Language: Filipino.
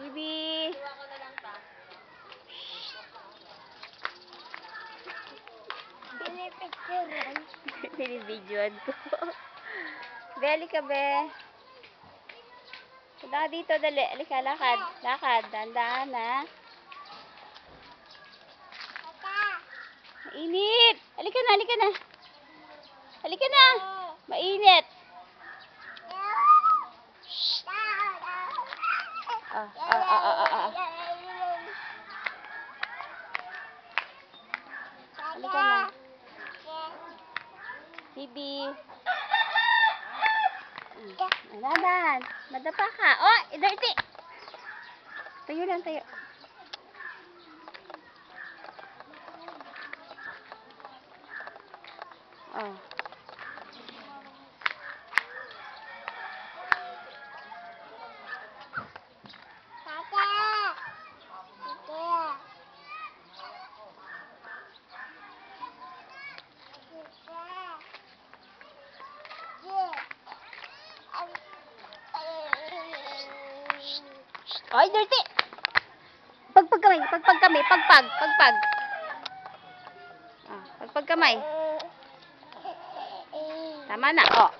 Bibi. Pinipicturean. Binibidyoan ko. Beli ka, be. Punta ka dito, dali. Alika, lakad. Lakad. Dandaan, ha. Mainit. Alika na, alika na. Halika na. Mainit. Halika na. Bibi. Dadan. Madapa ka. Oh, dirty. Tayo lang, tayo. Oh. Ay, dirty! Pagpag kamay, pagpag kamay, pagpag. Pagpag kamay. Tama na, oh.